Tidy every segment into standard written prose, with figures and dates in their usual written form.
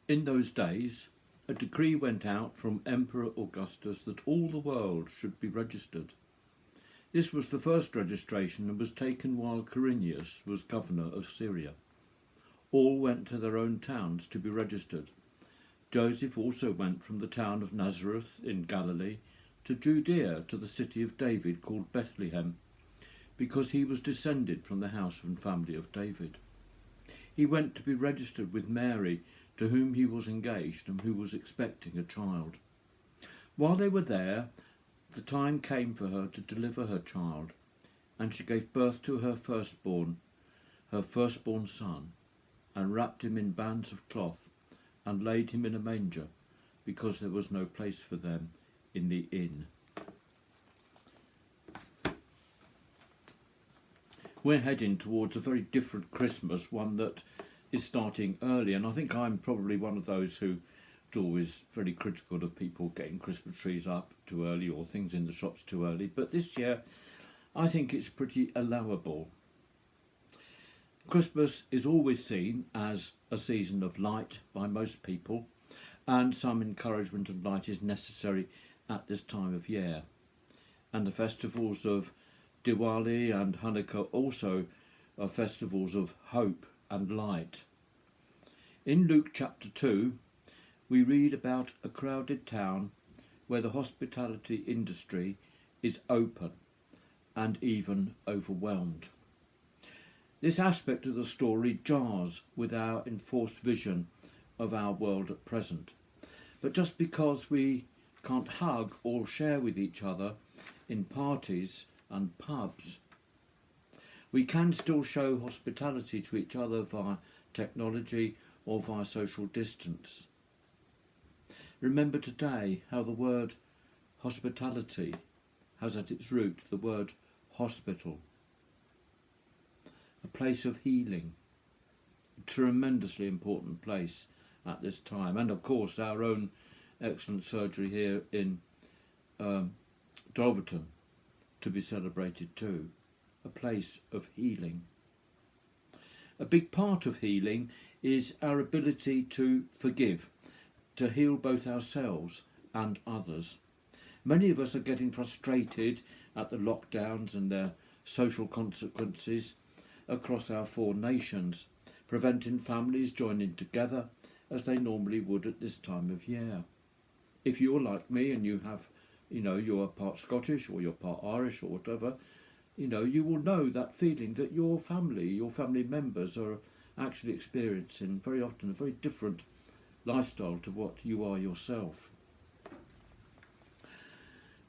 In those days, a decree went out from Emperor Augustus that all the world should be registered. This was the first registration and was taken while Quirinius was governor of Syria. All went to their own towns to be registered. Joseph also went from the town of Nazareth in Galilee to Judea, to the city of David called Bethlehem, because he was descended from the house and family of David. He went to be registered with Mary, to whom he was engaged and who was expecting a child. While they were there, the time came for her to deliver her child, and she gave birth to her firstborn son, and wrapped him in bands of cloth, and laid him in a manger, because there was no place for them in the inn. We're heading towards a very different Christmas, one that is starting early, and I think I'm probably one of those who is always very critical of people getting Christmas trees up too early or things in the shops too early, but this year I think it's pretty allowable. Christmas is always seen as a season of light by most people, and some encouragement of light is necessary at this time of year. And the festivals of Diwali and Hanukkah also are festivals of hope and light. In Luke chapter 2, we read about a crowded town where the hospitality industry is open and even overwhelmed. This aspect of the story jars with our enforced vision of our world at present. But just because we can't hug or share with each other in parties and pubs, we can still show hospitality to each other via technology or via social distance. Remember today how the word hospitality has at its root the word hospital, a place of healing, a tremendously important place at this time, and of course our own excellent surgery here in Dulverton to be celebrated too, a place of healing. A big part of healing is our ability to forgive, to heal both ourselves and others. Many of us are getting frustrated at the lockdowns and their social consequences across our 4 nations, preventing families joining together as they normally would at this time of year. If you're like me and you have, you're part Scottish or you're part Irish or whatever, you will know that feeling that your family members are actually experiencing very often a very different lifestyle to what you are yourself.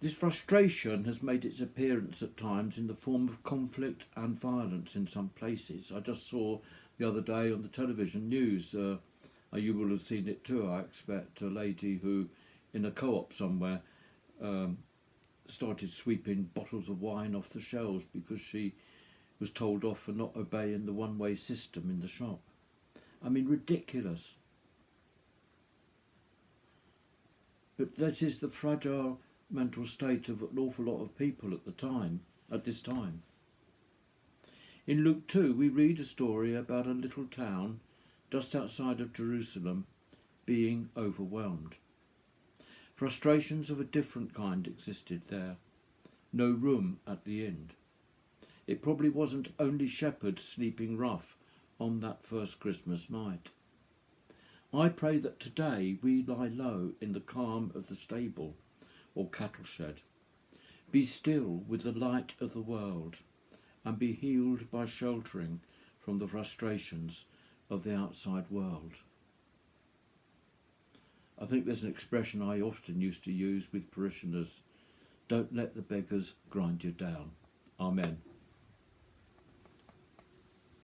This frustration has made its appearance at times in the form of conflict and violence in some places. I just saw the other day on the television news, you will have seen it too, I expect, a lady who in a co-op somewhere started sweeping bottles of wine off the shelves because she was told off for not obeying the one-way system in the shop. I mean, ridiculous. But that is the fragile mental state of an awful lot of people at this time. In Luke 2, we read a story about a little town just outside of Jerusalem being overwhelmed. Frustrations of a different kind existed there. No room at the inn. It probably wasn't only shepherds sleeping rough on that first Christmas night. I pray that today we lie low in the calm of the stable or cattle shed. Be still with the light of the world and be healed by sheltering from the frustrations of the outside world. I think there's an expression I often used to use with parishioners: don't let the beggars grind you down. Amen.